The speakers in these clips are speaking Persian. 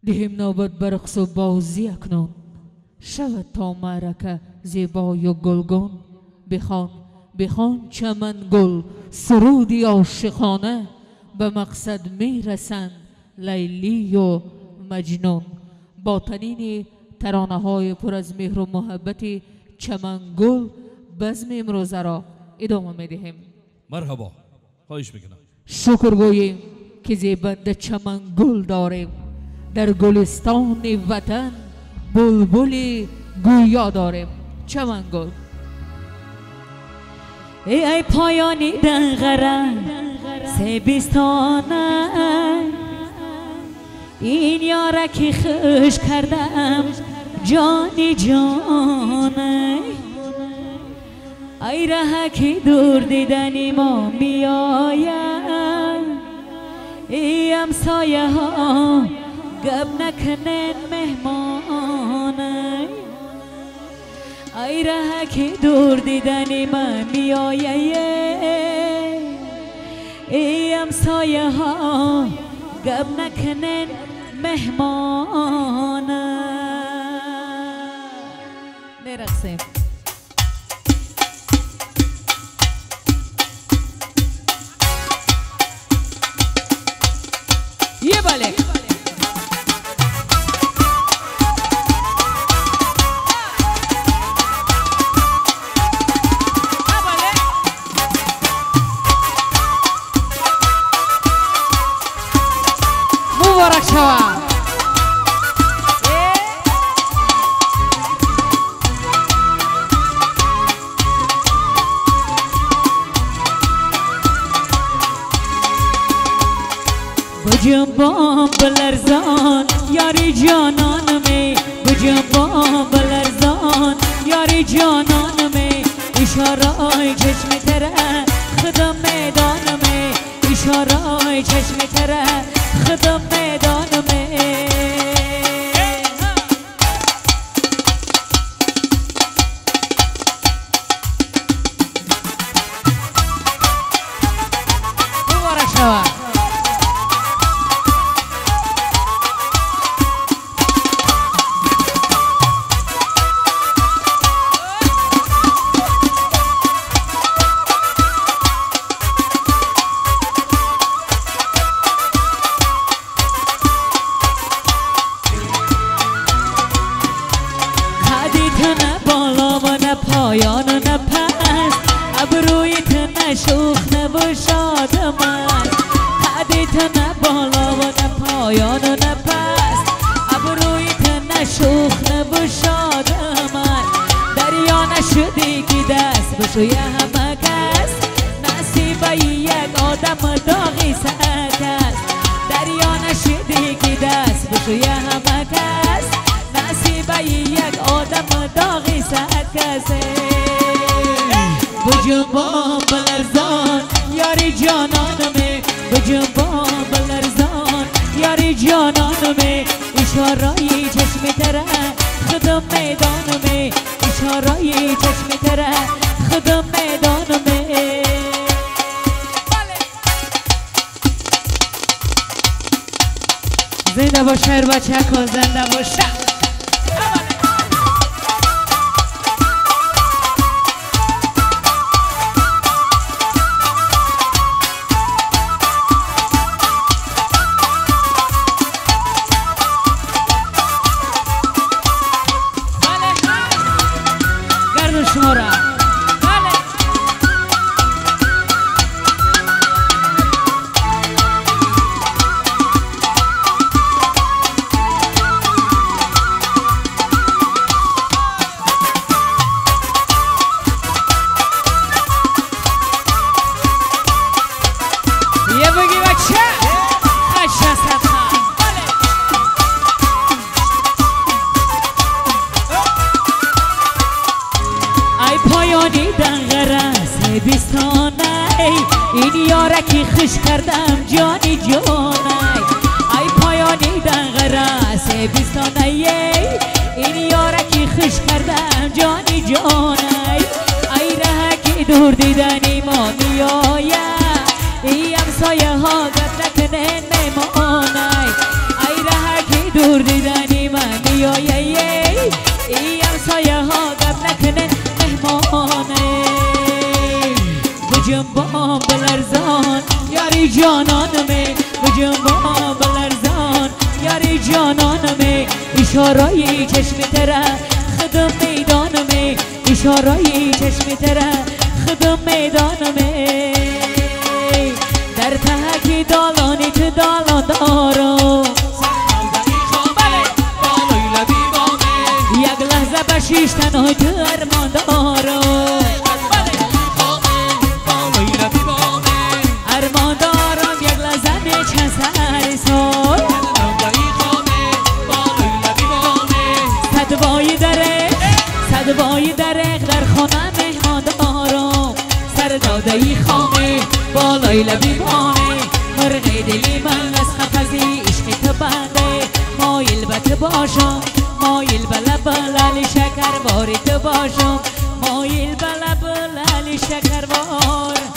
دهم نوبت برقص و بازی اکنون، شود تا معرکه زیبای و گلگون. بخوان بخوان چمن گل سرودی عاشقانه، به مقصد میرسند لیلی و مجنون. با تنین ترانه های پر از مهر و محبت چمن گل بزم امروز را ادامه میدهیم. مرحبا، خواهش میکنم. شکر گوییم که زیبنده چمن گل داریم، در گلستان وطن بلبل گویا داریم. چمن گل. ای پایانی دنغره سبیستانه، این یارکی خوش کردم جانی جانه. ای ره که دور دیدنی ما میآید، ای همسایه ها گب نکنن مهمانه. ای ره که دور دیدنی من میآید، ای همسایه ها گب نکنن مهمانه. نرقصیم. یه باله مبارک شوم. بجنبان بلرزان یاری جانانمی، بجنبان بلرزان یاری جانانمی. اشاره چشم تره خدا میدانمی، اشاره چشم تره خدا میدانمی. مبارک شوم. پایان و نپس ابرویت نشوخ نباشاد من، قدیت نبالا و نپایان و نپس ابرویت نشوخ نباشاد من. دریا نشدی که دست بشوی همه کس، نصیب یک آدم داغی سعت است. دریا نشدی که دست بشوی همه کس، نصیب یک آدم داغی سعت کسه. بجنبان بلرزان یاری جانانمی، بجنبان بلرزان یاری جانانمی. اشارهی چشم تره خدا میدانمی، اشارهی چشم تره خدا میدانمی. زنده باش هر بچه کن، زنده باش. شما را یه بگی بچه خش هستم. پایانی دنغره سبیستانه، این یارکی خوش کردم جانی جانه. ای پایانی دنغره سبیستانه، این یارکی خوش کردم جانی جانه. ای ره که دور دیدنی ما میآید، ای همسایه ها گپ نکنن میمانه. ای ره که دور دور دیدنی من میایی ای همسایه ها قبل نکنه مهمانه بجنبان بلرزان یاری جانانمه بجنبان بلرزان یاری جانانمه اشارایی چشم تره خدم میدانمه اشارایی چشم تره خدم میدانمه در تهکی دالانی تو دالان دارم یک لحظه بشیش تنهای تو ارمان دارم ارمان دارم یک لحظه میچه سر سال صدبایی درق در خانه مهمان دارم سر دادهی خامه بالای لبی بانه مرغ دلی من از خفزی عشق تو بنده مایل به تو باشم مایل به لب لالی شکربار تو باشم مایل به لب لالی شکربار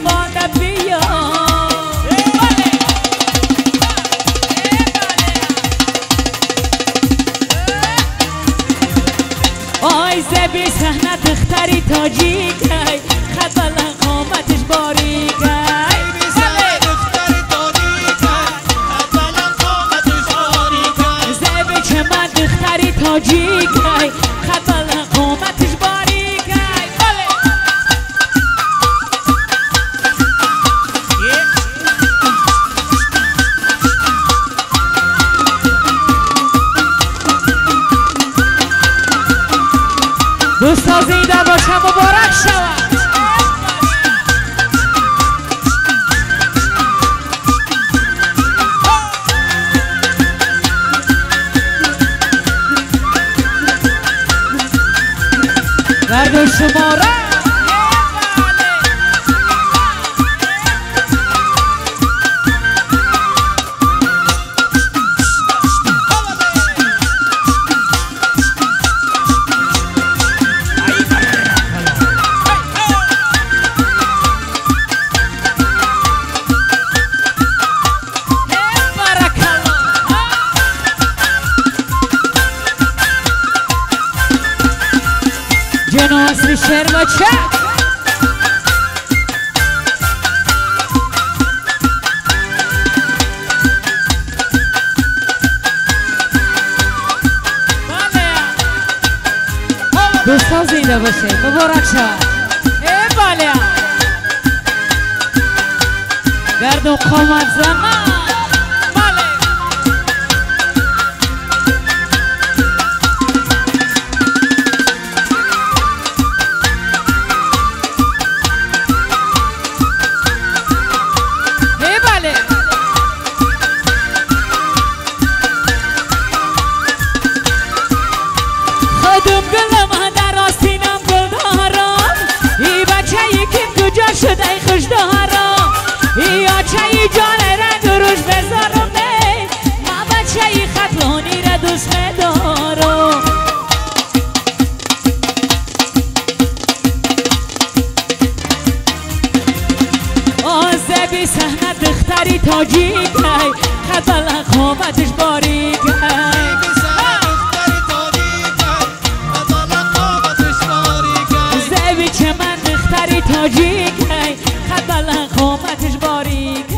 باده بیا آی زبی صحنه دختری تاجیکی خط بلند قامتش باریکی زبی چمن دختری تاجیکی خط بلند قامتش باریکی دوستا زنده باشه مبارک شود گردون شماره جناس شعر و چک دوستا زنده باشه مبارک شد بالیا گردون قامت زمان شده خوش دارم یا چایی جان را دروش بذارم نه ما بچه خطلانی را دوست دارم آزبی صحنه دختری تاجیکی خط بلند قامتش باریکی زبی چمن دختری تاجیکی خط بلند قامتش باریکی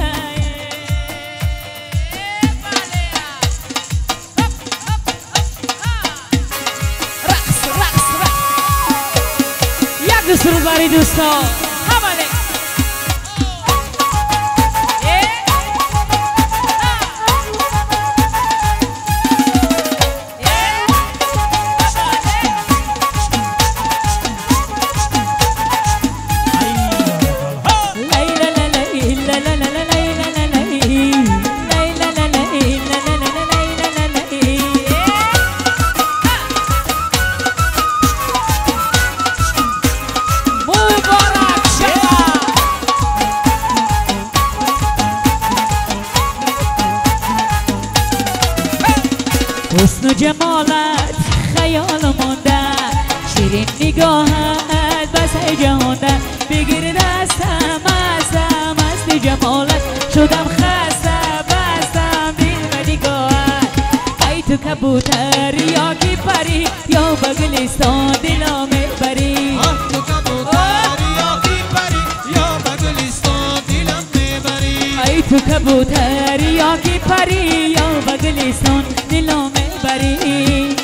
رقص رقص رقص یک دوست رو بری دوستا هماله حسن و جمالت خیال مانده شیرین نگاهت بس جهانده بگیر دستم هستم از جمالت شدم خسته بستم دل و نگاهت ای تو کبوتر یا کی پری یا بگلستان دلم بری تو کبوتر یا کی پری یا بگلستان دلم بری ای تو کبوتر یا کی پری یا بگلستان دلم بری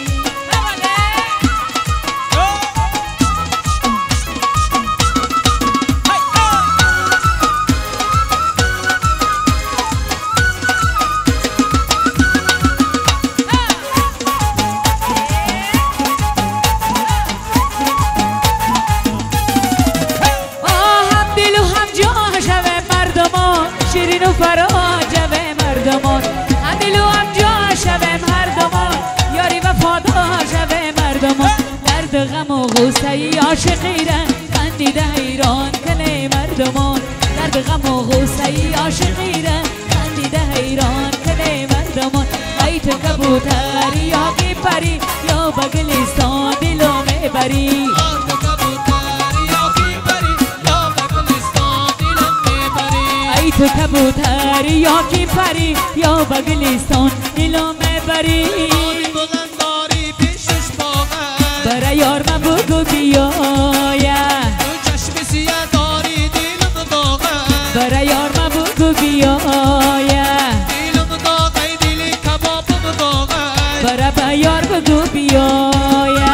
شیرین و فراجه مردمان هم دل و هم جا شویم هر دمان یاری وفادار شویم مردمان درد غم و غصه عاشقی را خندیده حیران کنه مردمان درد غم و غصه عاشقی را خندیده حیران کنه مردمان ای تو کبوتر یا کی پری یا بگلستان دلو میبری تو کبوتر یا کی پری یا بگلستان دلم تو کبوتری یا کی پری یا بگلیستان نیلامه بری بلنداری پیشش باغه برای یار من بگو بیایه تو چشم سیه داری دیلم داغه برای یار من بگو بیایه دیلم داغه دیلی کبابم داغه برای یار بگو بیایه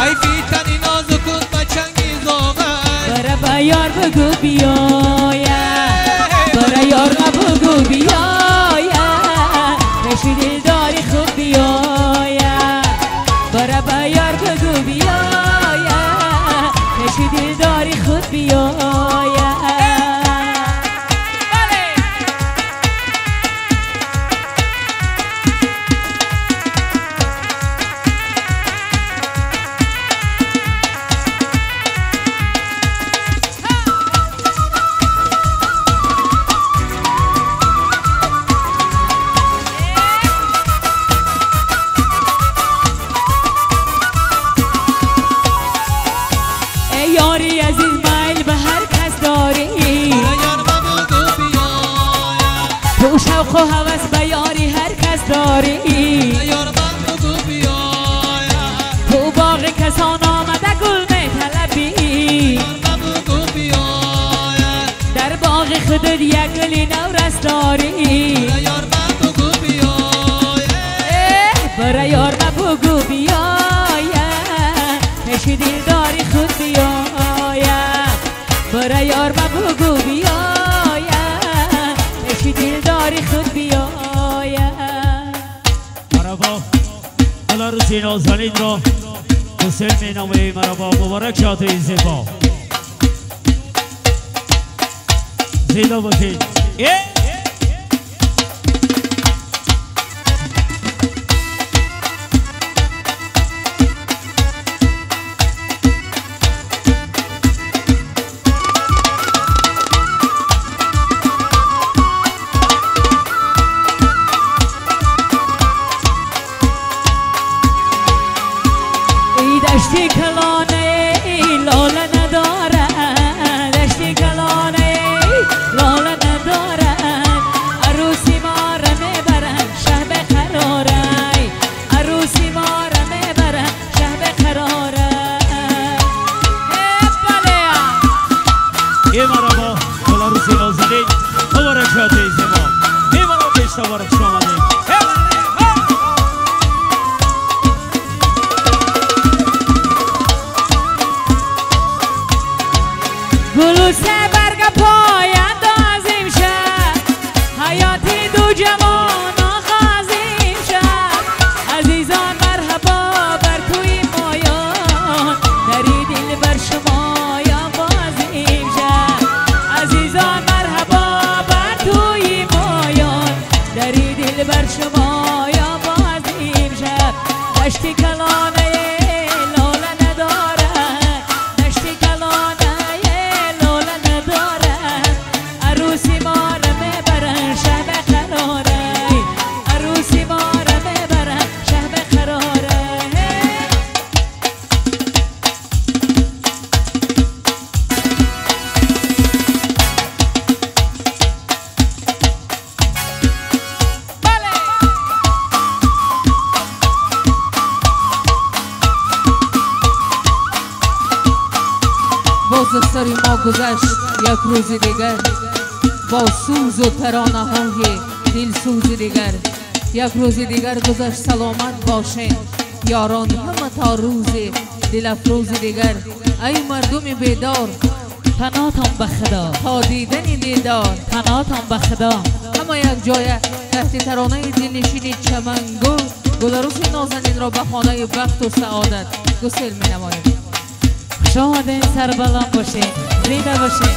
ای فیتنی نازو کن بچنگی زاغه برای یار بگو بیایه برای یار من بگو بیایه پیش دلداری خود بیایه برای یار بگو بیایه پیش دلداری خود بیایه یاری عزیز میل به هر کس داری یار من بگو بیایه تو شوق و هوس به یاری هر کس داری یار من بگو بیایه تو باغ کسان آمده گل می طلبی یار من بگو بیایه در باغ خودت یک گلی نورس داری یار من بگو بیایه برای یار من بگو بیایه پیش دلداری خود بیایه برای یار من بگو بیایه پیش دلداری خود بیایه مرحبا حالا روزی نازنین را حسین می نامه مرحبا مبارک شاد این زیبا زیبا باشید دشتی کلانه لاله نداره دشتی کلانه لاله نداره عروسی ما را میبرن شب قراره عروسی ما را میبرن شب قراره ای مرحبا حالا روزی نازنین مبارک شاد این زیبا ای مرحبا پیشتا بارک شامدین گلوسه برگ پایند عظیم شد حیاتی دو جوان آغازیم شد عزیزان مرحبا بر توی مایان دری دل بر شما یا بازیم شد عزیزان مرحبا بر توی مایان دری دل بر شما یا بازیم شد دشتی کلانه لاله نداره دشتی کلانه عروسی ما را میبرن شب قراره عروسی ما را میبرن شب قراره باز از سر ما گذشت یک روز دیگر با سوز و ترانه های دل سوز دیگر یک روز دیگر گذشت سلامت باشین یاران همه تا روز دل افروز دیگر ای مردم بیدار پناهتان به خدا تا دیدن دیدار پناهتان به خدا همه یک جای تحت ترانه دلنشین چمنگل گلروس نازنین را به خانه بخت و سعادت گسل می نماییم شاد سربلند باشین زنده باشین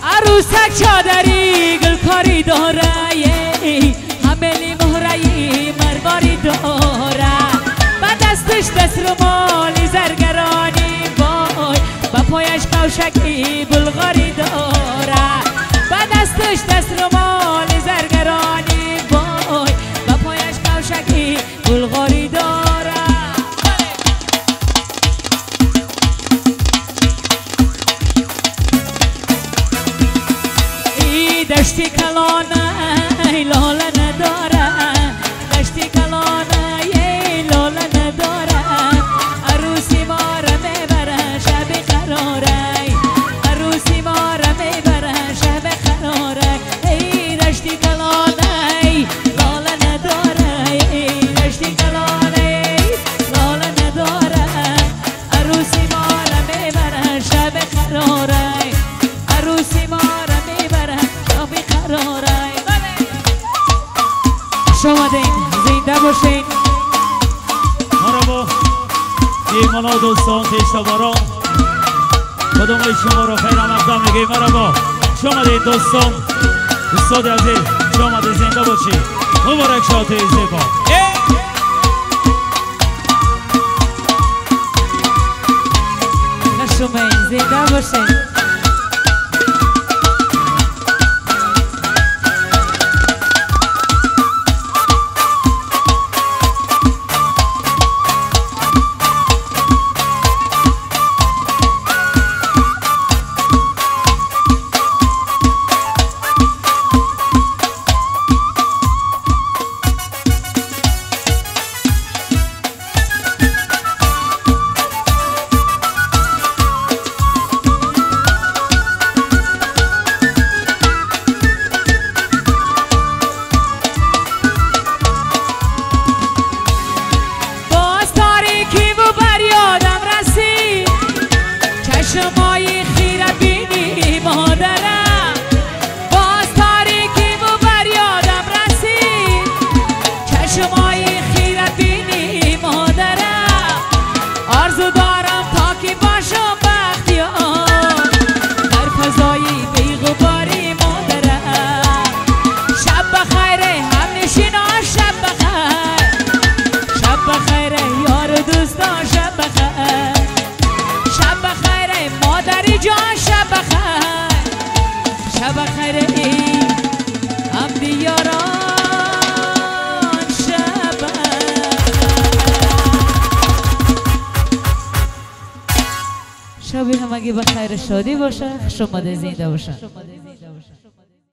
عروسک چادری گلکاری داره همه مهره مرباری داره با دستش دست رومالی زرگرانی بای با پایش قوشکی بلغاری داره دشتی کلانه ای لاله ندارم دشتی کلانه ای لاله ندارم عروسی ما را میبرن شب قراره عروسی ما را میبرن شب قراره ای دشتی کلانه ای لاله نداره ای دشتی کلانه ای لاله نداره عروسی ما را میبرن شب قراره عروسی ما را میبرن شب قراره شما دین زنده باشین مرحبا ایمالا دوستان تشتباران کدوم شما رو خیلی مقدم میگیم مرحبا شما دین دوستان استاد عزیز شما دین زنده باشید مبارک شاته زیبا شما زنده باشین شمای خیره بینی مادرم باز تاریکی و بر یادم رسید چشمای خیره بینی مادرم آرزو دارم تا که باشم بختیار در فضای بیغباری مادرم شب بخیر همنشینا شب بخیر شب بخیر یار و دوستان شب بخیر شب بخیر مادری جان شب بخیر شب بخیر ای هم دیاران شب بخیر شب همگی بخیر شادی باشه شما زنده باشه